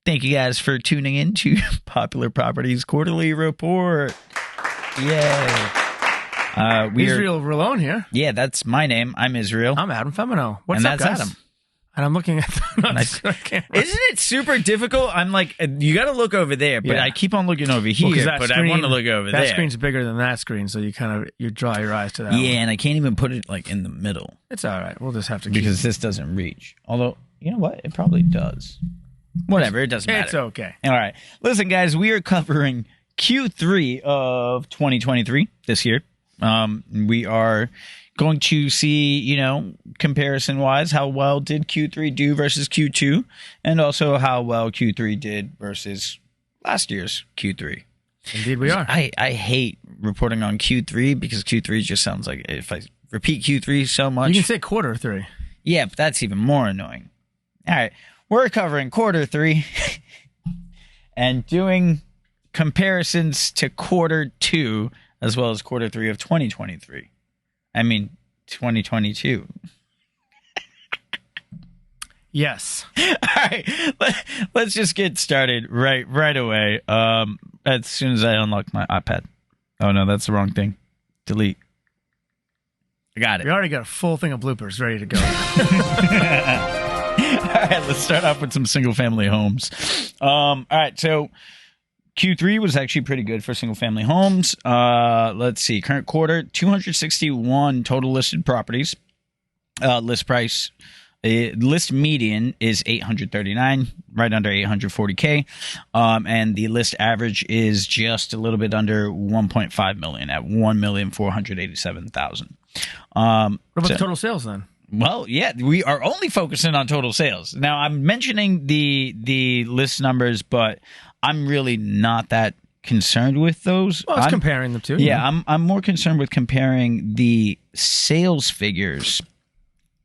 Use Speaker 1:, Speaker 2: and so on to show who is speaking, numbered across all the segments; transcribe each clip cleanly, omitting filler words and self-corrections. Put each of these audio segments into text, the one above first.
Speaker 1: Thank you guys for tuning in to Popular Properties Quarterly Report. Yay.
Speaker 2: Israel Rallone here.
Speaker 1: Yeah, that's my name. I'm Israel.
Speaker 2: I'm Adam Femino. What's
Speaker 1: and
Speaker 2: up,
Speaker 1: that's
Speaker 2: guys?
Speaker 1: Adam.
Speaker 2: And I'm looking at the camera.
Speaker 1: Isn't it super difficult? I'm like, you got to look over there, but
Speaker 2: Yeah.
Speaker 1: I keep on looking over here,
Speaker 2: 'cause that
Speaker 1: but I
Speaker 2: screen-
Speaker 1: want to look over there.
Speaker 2: That screen's bigger than that screen, so you draw your eyes to that one.
Speaker 1: Yeah, and I can't even put it like in the middle
Speaker 2: It's all right. We'll just have to keep
Speaker 1: because this doesn't reach. Although, you know what? It probably does. Whatever, it doesn't matter.
Speaker 2: It's okay.
Speaker 1: All right. Listen, guys, we are covering Q3 of 2023 this year. We are going to see, comparison-wise, how well did Q3 do versus Q2, and also how well Q3 did versus last year's Q3.
Speaker 2: Indeed, we are.
Speaker 1: I hate reporting on Q3 because Q3 just sounds like if I repeat Q3 so much.
Speaker 2: You can say quarter three.
Speaker 1: Yeah, but that's even more annoying. All right. We're covering quarter three and doing comparisons to quarter two as well as quarter three of 2023. I mean, 2022.
Speaker 2: Yes.
Speaker 1: All right. Let's just get started right away. As soon as I unlock my iPad. Oh, no, that's the wrong thing. Delete. I got it.
Speaker 2: We already got a full thing of bloopers ready to go.
Speaker 1: All right, let's start off with some single-family homes. All right, so Q3 was actually pretty good for single-family homes. Let's see, current quarter, 261 total listed properties. List price, list median is 839, right under 840K. And the list average is just a little bit under 1.5 million at 1,487,000.
Speaker 2: What about the total sales then?
Speaker 1: Well, yeah, we are only focusing on total sales. Now, I'm mentioning the list numbers, but I'm really not that concerned with those.
Speaker 2: Well, it's comparing them too.
Speaker 1: Yeah, I'm more concerned with comparing the sales figures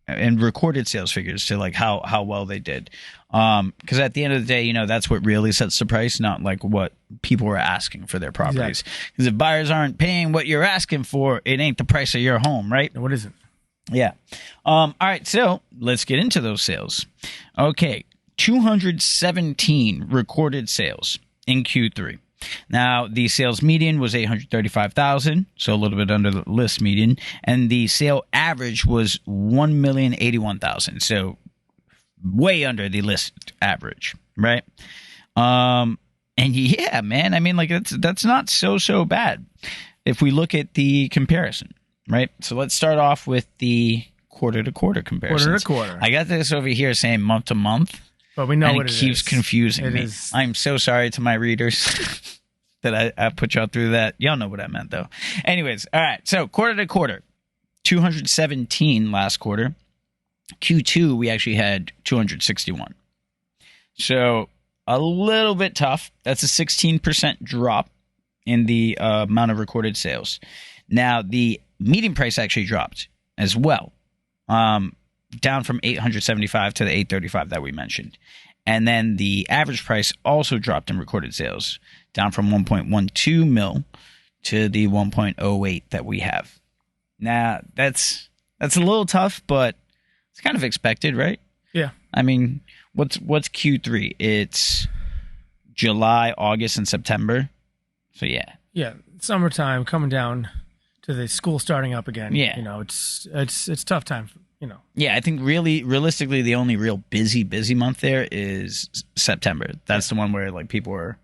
Speaker 1: and recorded sales figures to like how well they did. Because at the end of the day, that's what really sets the price, not like what people are asking for their properties. Because if buyers aren't paying what you're asking for, it ain't the price of your home, right?
Speaker 2: What is it?
Speaker 1: Yeah. All right, so let's get into those sales. Okay, 217 recorded sales in Q3. Now, the sales median was 835,000, so a little bit under the list median, and the sale average was 1,081,000, so way under the list average, right? And yeah, man, I mean, like that's not so bad if we look at the comparison. Right, so let's start off with the quarter-to-quarter comparison.
Speaker 2: Quarter-to-quarter.
Speaker 1: I got this over here saying month-to-month,
Speaker 2: but we know
Speaker 1: and
Speaker 2: what it
Speaker 1: keeps confusing me. I'm so sorry to my readers that I put y'all through that. Y'all know what I meant, though. Anyways, all right, so quarter-to-quarter, 217 last quarter. Q2, we actually had 261. So a little bit tough. That's a 16% drop in the amount of recorded sales. Now, the median price actually dropped as well, down from 875 to the 835 that we mentioned. And then the average price also dropped in recorded sales, down from 1.12 mil to the 1.08 that we have. Now, that's a little tough, but it's kind of expected, right?
Speaker 2: Yeah.
Speaker 1: I mean, what's Q3? It's July, August, and September. So, yeah.
Speaker 2: Yeah, summertime coming down to the school starting up again.
Speaker 1: Yeah.
Speaker 2: It's tough time,
Speaker 1: Yeah, I think realistically, the only real busy month there is September. That's the one where like people are,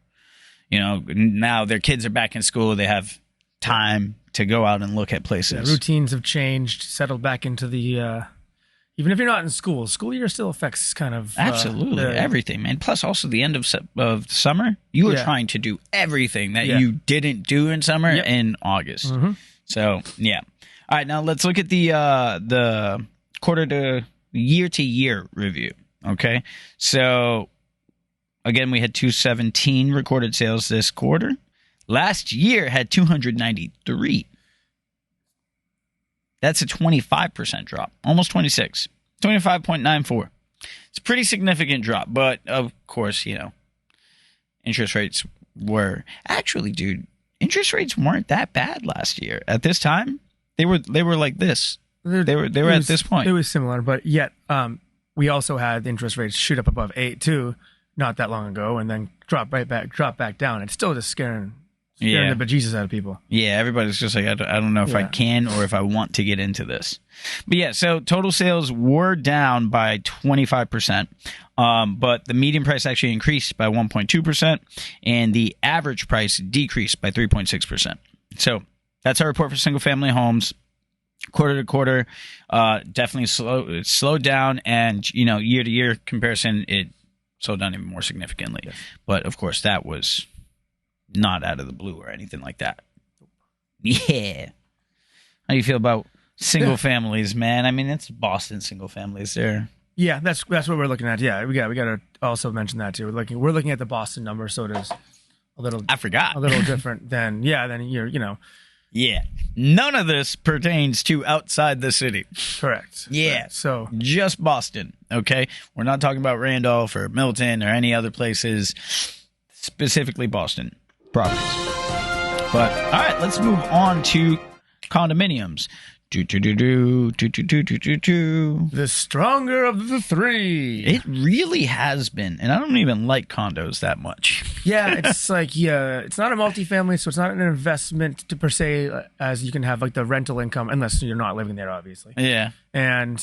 Speaker 1: now their kids are back in school. They have time to go out and look at places.
Speaker 2: Yeah, routines have changed, settled back into the, even if you're not in school year still affects kind of.
Speaker 1: Absolutely. Everything, man. Plus also the end of summer, you are trying to do everything that you didn't do in summer in August.
Speaker 2: Mm-hmm.
Speaker 1: So, yeah. All right, now let's look at the quarter to year review, okay? So, again, we had 217 recorded sales this quarter. Last year had 293. That's a 25% drop, almost 26, 25.94. It's a pretty significant drop, but of course, interest rates were actually, dude, interest rates weren't that bad last year. At this time, they were like this. They were at this point.
Speaker 2: It was similar, but yet we also had interest rates shoot up above 8 too. not that long ago, and then drop back down. It's still just scaring the bejesus out of people.
Speaker 1: Yeah, everybody's just like, I don't know if I can or if I want to get into this. But yeah, so total sales were down by 25%, but the median price actually increased by 1.2%, and the average price decreased by 3.6%. So that's our report for single-family homes. Quarter to quarter, definitely slowed down, and year to year comparison, it slowed down even more significantly. Yes. But of course, that was not out of the blue or anything like that. Yeah. How do you feel about single families, man? I mean, it's Boston single families there.
Speaker 2: Yeah, that's what we're looking at. Yeah, we got to also mention that too. We're looking at the Boston number, so it is a little.
Speaker 1: I forgot.
Speaker 2: A little different than you're.
Speaker 1: Yeah. None of this pertains to outside the city.
Speaker 2: Correct.
Speaker 1: Yeah.
Speaker 2: Right. So
Speaker 1: just Boston, okay? We're not talking about Randolph or Milton or any other places, specifically Boston properties. But all right, let's move on to condominiums. The
Speaker 2: stronger of the three.
Speaker 1: It really has been. And I don't even like condos that much.
Speaker 2: Yeah, it's like, it's not a multifamily, so it's not an investment per se, as you can have like the rental income, unless you're not living there, obviously.
Speaker 1: Yeah.
Speaker 2: And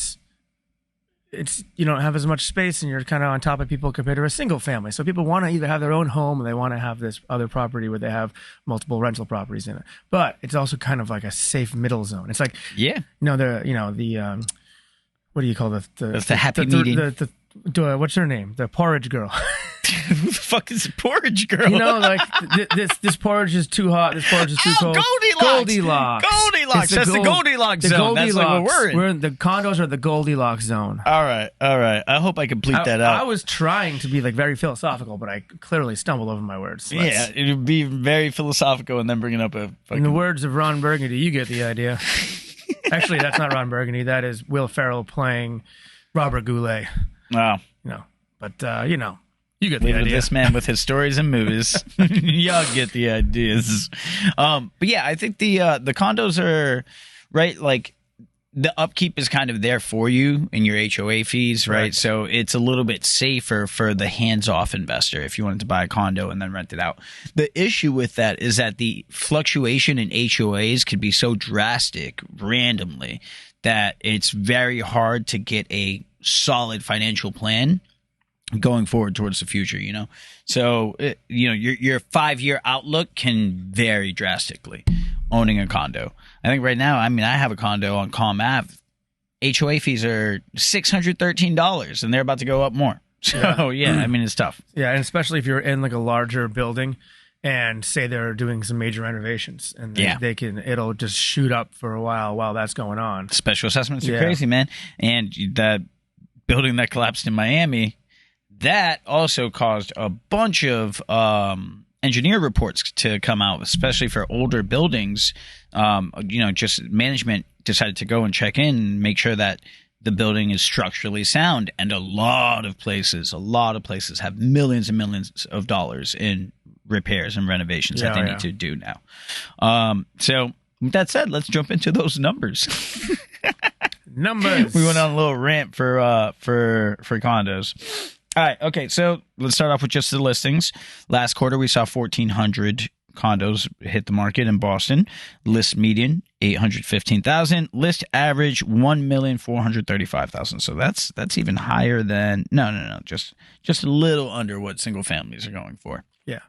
Speaker 2: it's, you don't have as much space and you're kind of on top of people compared to a single family. So people want to either have their own home or they want to have this other property where they have multiple rental properties in it. But it's also kind of like a safe middle zone. It's like, the what do you call
Speaker 1: the happy medium?
Speaker 2: What's her name? The porridge girl.
Speaker 1: Who the fuck is a porridge girl?
Speaker 2: Like this porridge is too hot. This porridge is too cold.
Speaker 1: Goldilocks. That's the Goldilocks zone. That's like what we're in.
Speaker 2: The condos are the Goldilocks zone.
Speaker 1: All right. I hope I complete that out.
Speaker 2: I was trying to be like very philosophical, but I clearly stumbled over my words.
Speaker 1: Yeah, it would be very philosophical and then bringing up a fucking...
Speaker 2: In the words of Ron Burgundy, you get the idea. Actually, that's not Ron Burgundy. That is Will Ferrell playing Robert Goulet.
Speaker 1: Wow.
Speaker 2: But you get the idea.
Speaker 1: This man with his stories and movies. Y'all get the ideas. But yeah, I think the condos are right. Like the upkeep is kind of there for you in your HOA fees, right? So it's a little bit safer for the hands-off investor if you wanted to buy a condo and then rent it out. The issue with that is that the fluctuation in HOAs could be so drastic randomly that it's very hard to get a solid financial plan going forward towards the future, So, your 5-year outlook can vary drastically owning a condo. I think right now, I have a condo on Calm Ave. HOA fees are $613 and they're about to go up more. So, it's tough.
Speaker 2: Yeah, and especially if you're in like a larger building and say they're doing some major renovations and it'll just shoot up for a while that's going on.
Speaker 1: Special assessments are crazy, man. And that building that collapsed in Miami, that also caused a bunch of engineer reports to come out, especially for older buildings. Just management decided to go and check in and make sure that the building is structurally sound. And a lot of places have millions and millions of dollars in repairs and renovations that they need to do now. So with that said, let's jump into those numbers.
Speaker 2: Numbers.
Speaker 1: We went on a little rant for condos. All right. Okay. So let's start off with just the listings. Last quarter, we saw 1,400 condos hit the market in Boston. List median 815,000. List average 1,435,000. So that's even higher than just a little under what single families are going for.
Speaker 2: Yeah.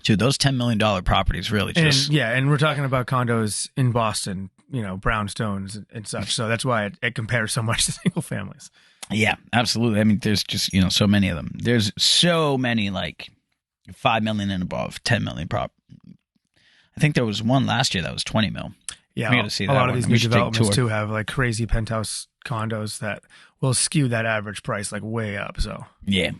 Speaker 1: Dude, those $10 million properties really just
Speaker 2: and we're talking about condos in Boston, brownstones and such. So that's why it compares so much to single families.
Speaker 1: Yeah, absolutely. There's just, so many of them. There's so many like 5 million and above, 10 million prop. I think there was one last year that was 20 mil.
Speaker 2: Yeah, we got to see that. A lot of these new developments too have like crazy penthouse condos that will skew that average price like way up. So
Speaker 1: yeah.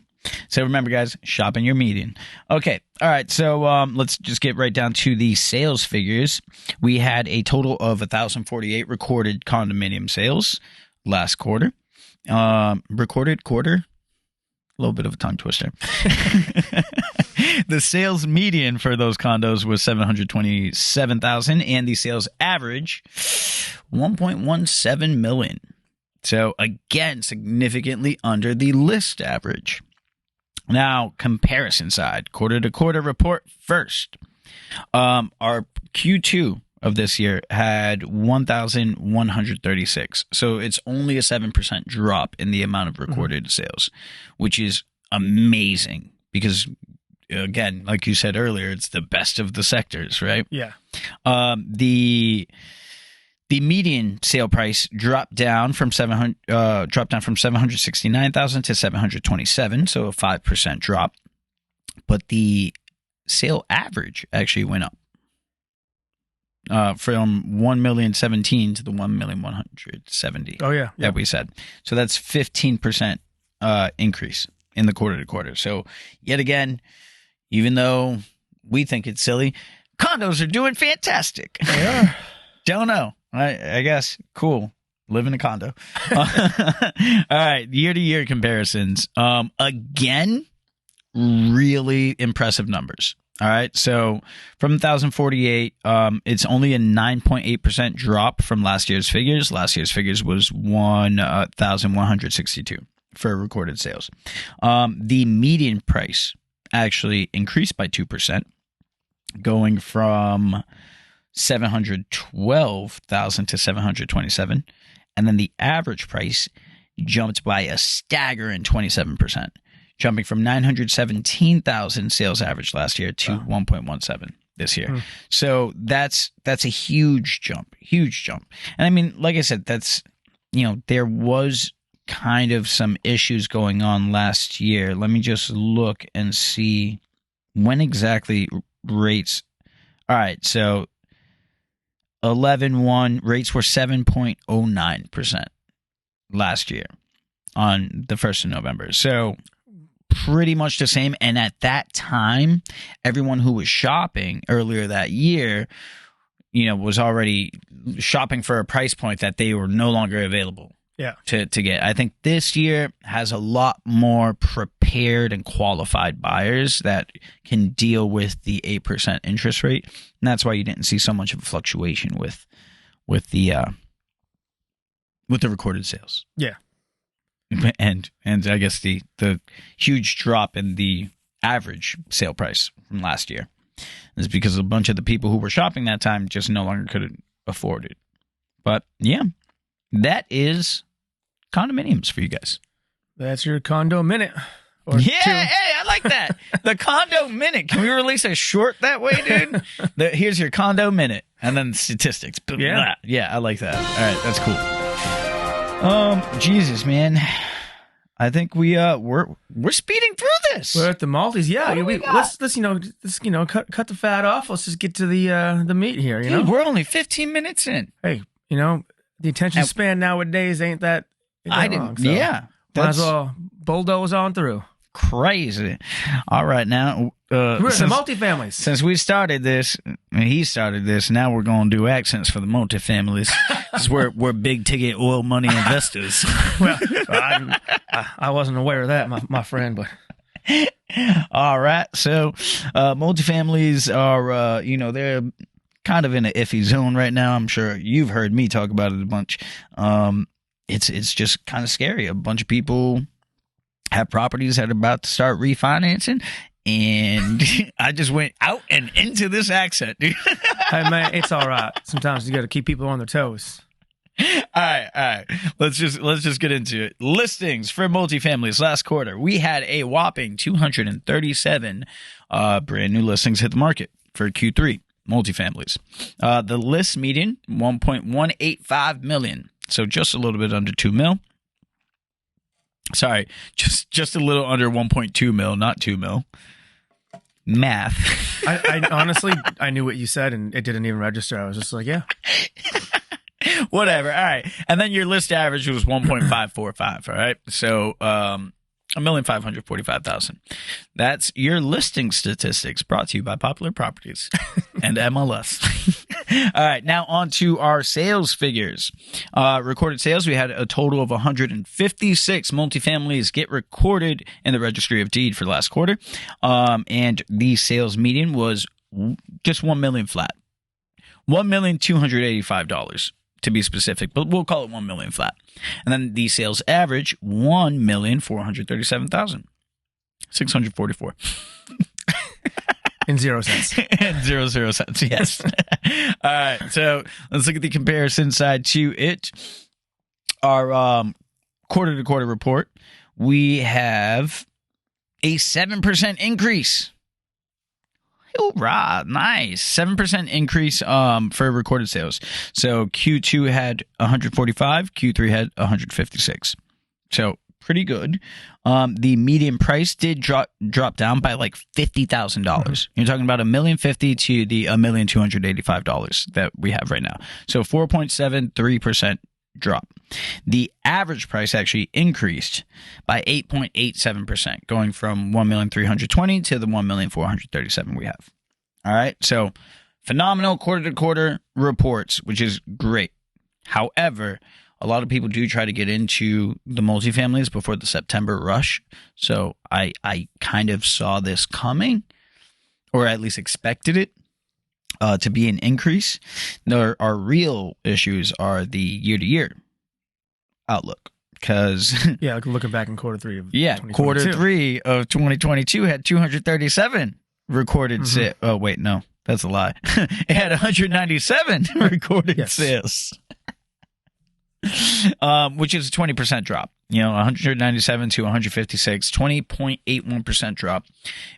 Speaker 1: So remember, guys, shop in your median. Okay. All right. So let's just get right down to the sales figures. We had a total of 1,048 recorded condominium sales last quarter. Recorded quarter, a little bit of a tongue twister. The sales median for those condos was 727,000 and the sales average 1.17 million. So again, significantly under the list average. Now, comparison side, quarter to quarter report first. Our Q2 of this year had 1,136. So it's only a 7% drop in the amount of recorded sales, which is amazing because, again, like you said earlier, it's the best of the sectors, right?
Speaker 2: Yeah.
Speaker 1: The median sale price dropped down from 769,000 to 727, so a 5% drop. But the sale average actually went up from 1,017,000 to the 1,170,000.
Speaker 2: Oh yeah.
Speaker 1: That we said. So that's 15% increase in the quarter to quarter. So yet again, even though we think it's silly, condos are doing fantastic.
Speaker 2: They are.
Speaker 1: Don't know. I guess. Cool. Live in a condo. All right. Year-to-year comparisons. Again, really impressive numbers. All right. So from 1,048, it's only a 9.8% drop from last year's figures. Last year's figures was 1,162 for recorded sales. The median price actually increased by 2%, going from 712,000 to 727, and then the average price jumped by a staggering 27%, jumping from 917,000 sales average last year to 1.17 this year. So that's a huge jump. And I mean, like I said, that's, there was kind of some issues going on last year. Let me just look and see when exactly rates. All right, so 11/1 rates were 7.09% last year on the 1st of November. So pretty much the same. And at that time, everyone who was shopping earlier that year, was already shopping for a price point that they were no longer available.
Speaker 2: Yeah.
Speaker 1: To get. I think this year has a lot more prepared and qualified buyers that can deal with the 8% interest rate. And that's why you didn't see so much of a fluctuation with the recorded sales.
Speaker 2: Yeah.
Speaker 1: And I guess the huge drop in the average sale price from last year is because a bunch of the people who were shopping that time just no longer could afford it. But yeah, that is condominiums for you guys.
Speaker 2: That's your condo minute. Or
Speaker 1: yeah,
Speaker 2: two.
Speaker 1: hey, I like that. The condo minute. Can we release a short that way, dude? Here's your condo minute, and then statistics.
Speaker 2: Yeah,
Speaker 1: yeah, I like that. All right, that's cool. Jesus, man, I think we're speeding through this.
Speaker 2: We're at the multis. Yeah, let's cut the fat off. Let's just get to the meat here.
Speaker 1: Dude, we're only 15 minutes in.
Speaker 2: Hey, the attention span nowadays ain't that. Long, so
Speaker 1: yeah.
Speaker 2: Might as well bulldoze on through.
Speaker 1: Crazy. All right, now
Speaker 2: we're in the multifamilies.
Speaker 1: Since we started this, he started this. Now we're going to do accents for the multifamilies. Because we're big ticket oil money investors.
Speaker 2: Well, I wasn't aware of that, my friend. But
Speaker 1: all right, so multifamilies are they're kind of in an iffy zone right now. I'm sure you've heard me talk about it a bunch. It's just kind of scary. A bunch of people have properties that are about to start refinancing, and I just went out and into this accent, dude.
Speaker 2: Hey man, it's all right. Sometimes you got to keep people on their toes.
Speaker 1: All right. Let's just get into it. Listings for multifamilies last quarter. We had a whopping 237 brand new listings hit the market for Q3 multifamilies. The list median 1.185 million. So just a little bit under 2 mil. Sorry, just a little under 1.2 mil, not 2 mil. Math.
Speaker 2: I honestly, I knew what you said and it didn't even register. I was just like, yeah.
Speaker 1: Whatever. All right. And then your list average was 1.545. All right. So, 1,545,000. That's your listing statistics brought to you by Popular Properties and MLS. All right, now on to our sales figures. Recorded sales, we had a total of 156 multifamilies get recorded in the Registry of Deed for last quarter. And the sales median was just $1 million flat. $1,285,000 to be specific, but we'll call it $1 million flat. And then the sales average, $1,437,000. $644.
Speaker 2: In 0 cents.
Speaker 1: And 0 cents, yes. All right, so let's look at the comparison side to it. Our quarter-to-quarter report, we have a 7% increase. Hoorah, nice. 7% increase for recorded sales. So Q2 had 145, Q3 had 156. So pretty good. The median price did drop down by like $50,000. You're talking about $1,050,000 to the $1,285,000 that we have right now. So 4.73% drop. The average price actually increased by 8.87%, going from 1,320,000 to the 1,437,000 we have. All right, so phenomenal quarter-to-quarter reports, which is great. However, a lot of people do try to get into the multifamilies before the September rush. So I kind of saw this coming, or at least expected it to be an increase. Our real issues are the year-to-year outlook. Because
Speaker 2: looking back in quarter 3 of
Speaker 1: quarter 3 of 2022 had 237 recorded sales. Oh wait, no, that's a lie. It had 197 recorded sales. Which is a 20% drop. 197 to 156, 20.81% drop.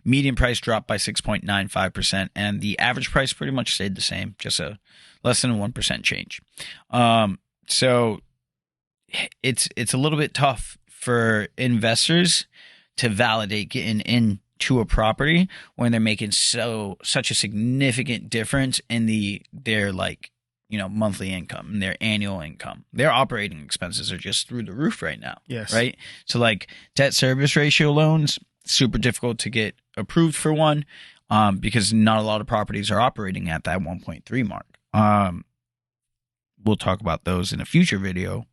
Speaker 1: Median price dropped by 6.95%, and the average price pretty much stayed the same, just a less than a 1% change. So it's a little bit tough for investors to validate getting into a property when they're making such a significant difference in their monthly income and their annual income. Their operating expenses are just through the roof right now.
Speaker 2: Yes.
Speaker 1: Right? So like debt service ratio loans, super difficult to get approved for one because not a lot of properties are operating at that 1.3 mark. We'll talk about those in a future video.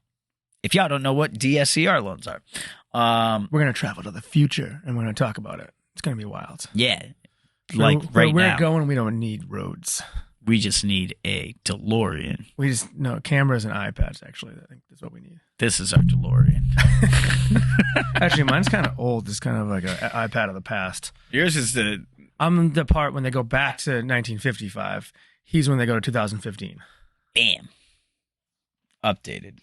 Speaker 1: If y'all don't know what DSCR loans are.
Speaker 2: We're going to travel to the future and we're going to talk about it. It's going to be wild.
Speaker 1: Yeah.
Speaker 2: Where
Speaker 1: right
Speaker 2: we're
Speaker 1: now.
Speaker 2: going, we don't need roads.
Speaker 1: We just need a DeLorean.
Speaker 2: Cameras and iPads, actually. I think that's what we need.
Speaker 1: This is our DeLorean.
Speaker 2: Actually, mine's kind of old. It's kind of like an iPad of the past.
Speaker 1: Yours is
Speaker 2: I'm the part when they go back to 1955. He's when they go to 2015.
Speaker 1: Bam. Updated.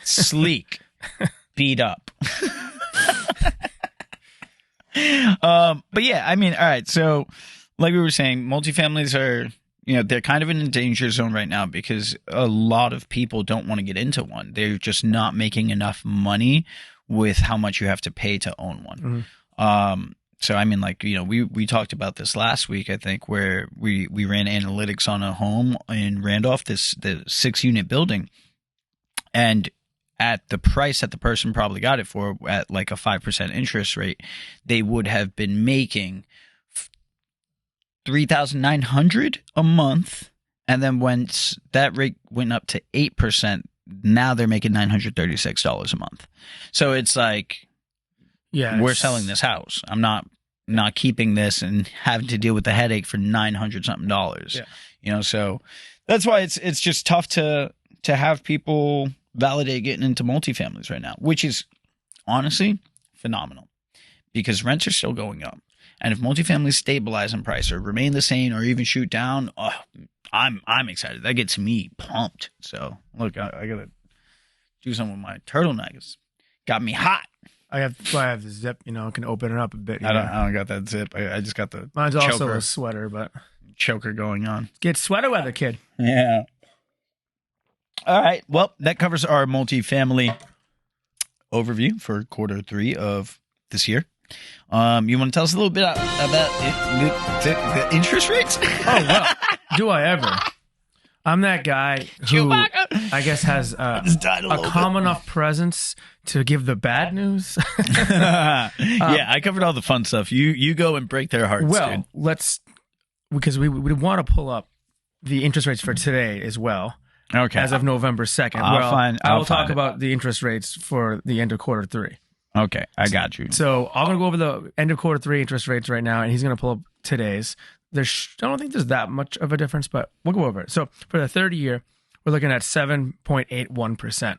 Speaker 1: Sleek. Beat up. But yeah, I mean, all right. So like we were saying, multifamilies are, they're kind of in a danger zone right now because a lot of people don't want to get into one. They're just not making enough money with how much you have to pay to own one. Mm-hmm. So, I mean, we talked about this last week, I think, where we ran analytics on a home in Randolph, the 6-unit building. And at the price that the person probably got it for, at like a 5% interest rate, they would have been making $3,900 a month, and then once that rate went up to 8%, now they're making $936 a month. So it's like, we're selling this house. I'm not keeping this and having to deal with the headache for $900 something dollars. Yeah. So that's why it's just tough to have people validate getting into multifamilies right now, which is honestly phenomenal because rents are still going up. And if multifamilies stabilize in price or remain the same or even shoot down, I'm excited. That gets me pumped. So look, I gotta do something with my turtleneck. It's got me hot.
Speaker 2: I have the zip, can open it up a bit.
Speaker 1: I don't got that zip. I just got the
Speaker 2: mine's choker. Also a sweater, but
Speaker 1: choker going on.
Speaker 2: Get sweater weather, kid.
Speaker 1: Yeah. All right. Well, that covers our multifamily overview for quarter 3 of this year. You want to tell us a little bit about the interest rates?
Speaker 2: Oh, well, do I ever? I'm that guy who I guess has a calm enough presence to give the bad news.
Speaker 1: Yeah, I covered all the fun stuff. You go and break their hearts.
Speaker 2: Well, because we want to pull up the interest rates for today as well.
Speaker 1: Okay.
Speaker 2: As of November 2nd. I will talk about the interest rates for the end of quarter 3.
Speaker 1: Okay, I got you.
Speaker 2: So I'm going to go over the end of quarter 3 interest rates right now, and he's going to pull up today's. I don't think there's that much of a difference, but we'll go over it. So for the 30-year, we're looking at 7.81%.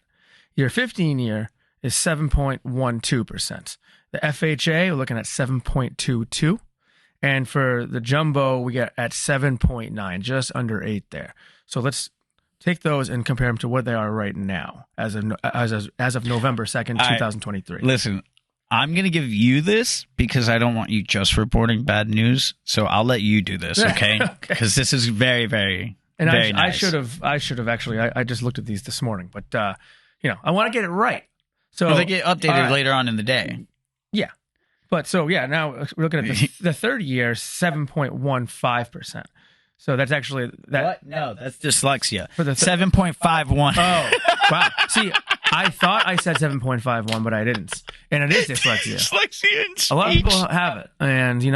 Speaker 2: Your 15-year is 7.12%. The FHA, we're looking at 7.22. And for the jumbo, we get at 7.9, just under 8 there. So let's take those and compare them to what they are right now as of November 2nd, 2023.
Speaker 1: Listen, I'm going to give you this because I don't want you just reporting bad news. So I'll let you do this, okay? Because this is very, very,
Speaker 2: and
Speaker 1: very
Speaker 2: I
Speaker 1: nice.
Speaker 2: should have actually, I just looked at these this morning, but, I want to get it right. So
Speaker 1: Well, they get updated later on in the day.
Speaker 2: Yeah. But so, now we're looking at the 30-year, 7.15%. So that's actually that.
Speaker 1: What? No, that's dyslexia.
Speaker 2: For the
Speaker 1: 7.51.
Speaker 2: Oh, wow. See, I thought I said 7.51, but I didn't. And it is dyslexia.
Speaker 1: Dyslexia in speech.
Speaker 2: A lot of people have it. And, we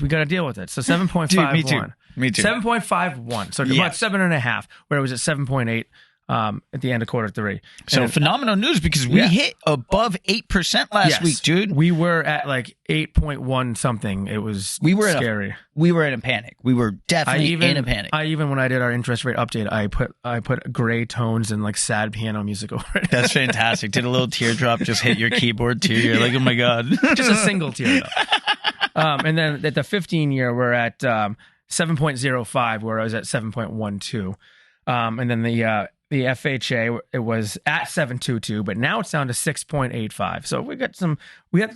Speaker 2: got to deal with it. So 7.51.
Speaker 1: Dude, me too.
Speaker 2: 7.51. So about 7.5, where it was at 7.8 at the end of quarter 3.
Speaker 1: So phenomenal news because we hit above 8% last week, dude.
Speaker 2: We were at like 8.1 something. It was scary.
Speaker 1: We were in a panic. We were definitely in a panic.
Speaker 2: When I did our interest rate update, I put gray tones and like sad piano music over it.
Speaker 1: That's fantastic. Did a little teardrop just hit your keyboard too? You're like, oh my God.
Speaker 2: Just a single teardrop. And then at the 15-year, we're at 7.05, where I was at 7.12. And then the FHA, it was at 7.22, but now it's down to 6.85. So we got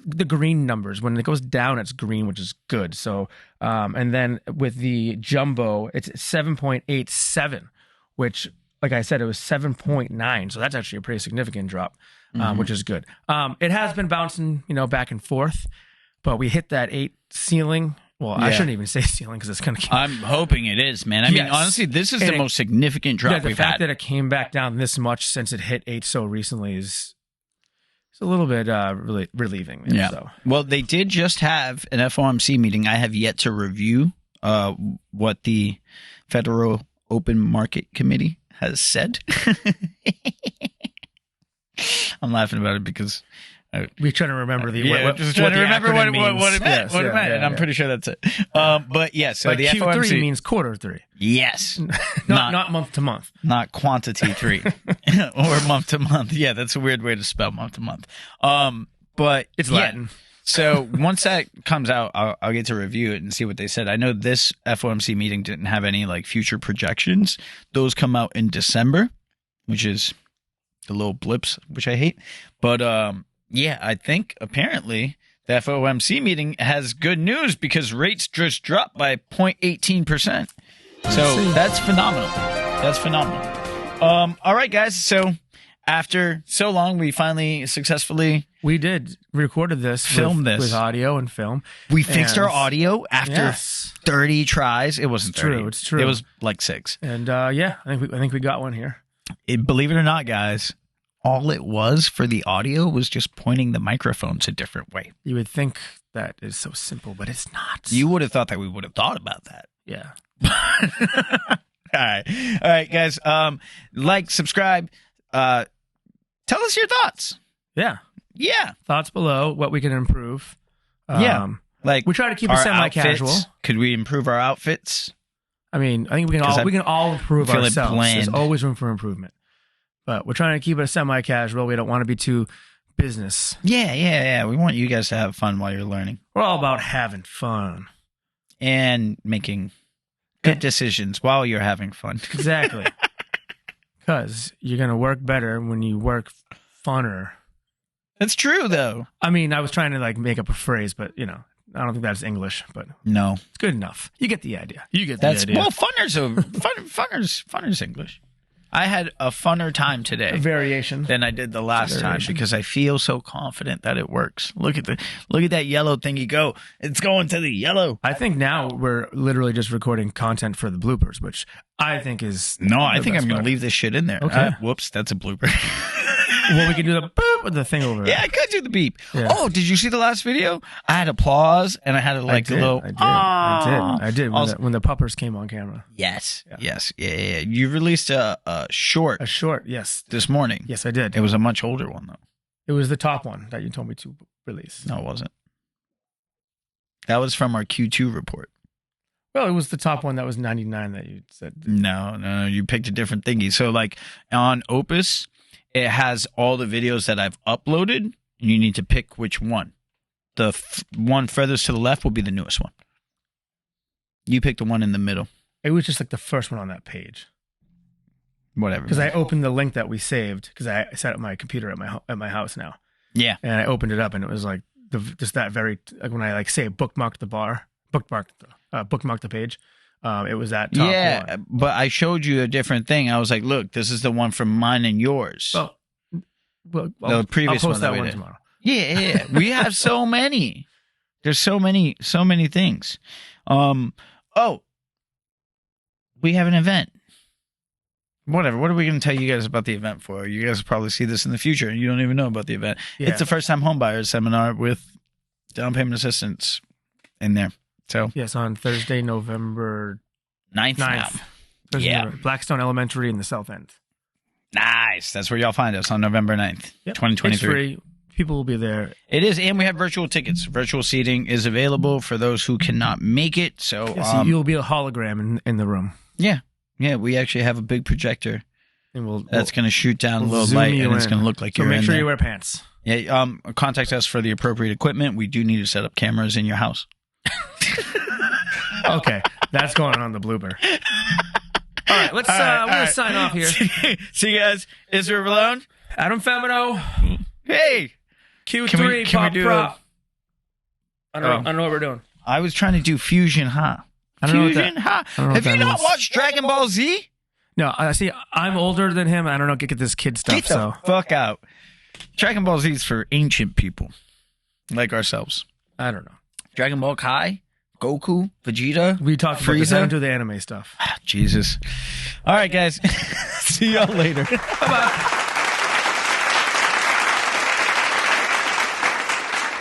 Speaker 2: the green numbers. When it goes down, it's green, which is good. So, and then with the jumbo, it's 7.87, which, like I said, it was 7.9. So that's actually a pretty significant drop, which is good. It has been bouncing, back and forth, but we hit that 8 ceiling. Well, I shouldn't even say ceiling because it's going to keep...
Speaker 1: I'm hoping it is, man. I mean, honestly, this is the most significant drop we've had.
Speaker 2: The fact that it came back down this much since it hit 8 so recently is a little bit really relieving.
Speaker 1: Yeah.
Speaker 2: So.
Speaker 1: Well, they did just have an FOMC meeting. I have yet to review what the Federal Open Market Committee has said. I'm laughing about it because...
Speaker 2: We're trying to remember
Speaker 1: just trying to remember what it meant. And I'm pretty sure that's it. But yeah, so the
Speaker 2: Q3
Speaker 1: FOMC
Speaker 2: means quarter 3.
Speaker 1: Yes,
Speaker 2: not month to month,
Speaker 1: not quantity 3 or month to month. Yeah, that's a weird way to spell month to month. But
Speaker 2: it's Latin.
Speaker 1: So once that comes out, I'll get to review it and see what they said. I know this FOMC meeting didn't have any like future projections. Those come out in December, which is the little blips, which I hate. But yeah, I think apparently the FOMC meeting has good news because rates just dropped by 0.18%. So that's phenomenal. That's phenomenal. All right, guys. So after so long, we finally successfully
Speaker 2: recorded this,
Speaker 1: filmed this
Speaker 2: with audio and film.
Speaker 1: We fixed our audio after 30 tries. It wasn't 30.
Speaker 2: It's true.
Speaker 1: It was like 6.
Speaker 2: And I think we got one here.
Speaker 1: Believe it or not, guys. All it was for the audio was just pointing the microphones a different way.
Speaker 2: You would think that is so simple, but it's not.
Speaker 1: You would have thought that we would have thought about that.
Speaker 2: Yeah.
Speaker 1: All right, guys. Like, subscribe. Tell us your thoughts.
Speaker 2: Yeah. Thoughts below, what we can improve.
Speaker 1: Like
Speaker 2: we try to keep it semi-casual.
Speaker 1: Outfits. Could we improve our outfits?
Speaker 2: I mean, I think we can all improve ourselves. There's always room for improvement. But we're trying to keep it semi-casual. We don't want to be too business.
Speaker 1: Yeah. We want you guys to have fun while you're learning.
Speaker 2: We're all about having fun.
Speaker 1: And making good decisions while you're having fun.
Speaker 2: Exactly. Because you're going to work better when you work funner.
Speaker 1: That's true, though.
Speaker 2: I mean, I was trying to make up a phrase, but, I don't think that's English, but
Speaker 1: no,
Speaker 2: it's good enough. You get the idea.
Speaker 1: Well, funner's English. I had a funner time today.
Speaker 2: A variation.
Speaker 1: Than I did the last time because I feel so confident that it works. Look at that yellow thingy go. It's going to the yellow.
Speaker 2: I think now we're literally just recording content for the bloopers, which I think is
Speaker 1: I think I'm going to leave this shit in there.
Speaker 2: Okay.
Speaker 1: Whoops, that's a blooper.
Speaker 2: Well, we could do the boop with the thing over
Speaker 1: it. Yeah, I could do the beep. Yeah. Oh, did you see the last video? I had applause and I had a little.
Speaker 2: I did. When the puppers came on camera.
Speaker 1: Yes. Yeah. You released a short.
Speaker 2: A short, yes.
Speaker 1: This morning.
Speaker 2: Yes, I did.
Speaker 1: It was a much older one though.
Speaker 2: It was the top one that you told me to release.
Speaker 1: No, it wasn't. That was from our Q2 report.
Speaker 2: Well, it was the top one that was 99 that you said.
Speaker 1: No, you picked a different thingy. So like on Opus. it has all the videos that I've uploaded, and you need to pick which one. The one furthest to the left will be the newest one. You pick the one in the middle.
Speaker 2: It was just like the first one on that page.
Speaker 1: Whatever.
Speaker 2: Because I opened the link that we saved because I set up my computer at my house now.
Speaker 1: Yeah.
Speaker 2: And I opened it up and it was like just that very like when I like say bookmarked the page. It was that top one.
Speaker 1: But I showed you a different thing. I was like, look, this is the one from mine and yours.
Speaker 2: Well,
Speaker 1: the previous
Speaker 2: I'll post
Speaker 1: one
Speaker 2: that
Speaker 1: we
Speaker 2: one
Speaker 1: did.
Speaker 2: tomorrow.
Speaker 1: Yeah. We have so many. There's so many things. We have an event. Whatever. What are we going to tell you guys about the event for? You guys will probably see this in the future, and you don't even know about the event.
Speaker 2: Yeah.
Speaker 1: It's the first time homebuyers seminar with down payment assistance in there. So
Speaker 2: Yes, on Thursday, November
Speaker 1: 9th now.
Speaker 2: Thursday,
Speaker 1: Yeah.
Speaker 2: November. Blackstone Elementary in the South End.
Speaker 1: Nice. That's where y'all find us on November 9th,
Speaker 2: Yep.
Speaker 1: 2023.
Speaker 2: It's free. People will be there.
Speaker 1: It is, and we have virtual tickets. Virtual seating is available for those who cannot make it. So
Speaker 2: Yes, you'll be a hologram in the room.
Speaker 1: yeah, we actually have a big projector
Speaker 2: And
Speaker 1: that's going to shoot down a
Speaker 2: we'll
Speaker 1: little
Speaker 2: zoom
Speaker 1: light,
Speaker 2: you
Speaker 1: and it's
Speaker 2: in.
Speaker 1: going to look like
Speaker 2: So
Speaker 1: you're
Speaker 2: make
Speaker 1: in
Speaker 2: sure
Speaker 1: there.
Speaker 2: you wear pants.
Speaker 1: Yeah, contact us for the appropriate equipment. We do need to set up cameras in your house.
Speaker 2: Okay, that's going on the blooper. All right, let's. We're gonna sign off here.
Speaker 1: See you guys. Israel Valone.
Speaker 2: Adam Femino,
Speaker 1: Hey,
Speaker 2: Q3
Speaker 1: can we
Speaker 2: Pop
Speaker 1: do
Speaker 2: Prop. I don't know what we're doing.
Speaker 1: I was trying to do Fusion Ha.
Speaker 2: I don't know what
Speaker 1: Fusion
Speaker 2: that-
Speaker 1: Ha.
Speaker 2: I don't know
Speaker 1: Have
Speaker 2: what
Speaker 1: you
Speaker 2: that
Speaker 1: not
Speaker 2: means.
Speaker 1: watched Dragon Ball Z?
Speaker 2: No, I see. I'm older than him. I don't know. Get this kid stuff.
Speaker 1: Get the
Speaker 2: So
Speaker 1: fuck out. Dragon Ball Z is for ancient people like ourselves.
Speaker 2: I don't know.
Speaker 1: Dragon Ball Kai, Goku, Vegeta.
Speaker 2: We talked about this. I
Speaker 1: Frieza?
Speaker 2: don't do the anime stuff.
Speaker 1: Jesus. All right, guys. See y'all later.
Speaker 2: Bye bye.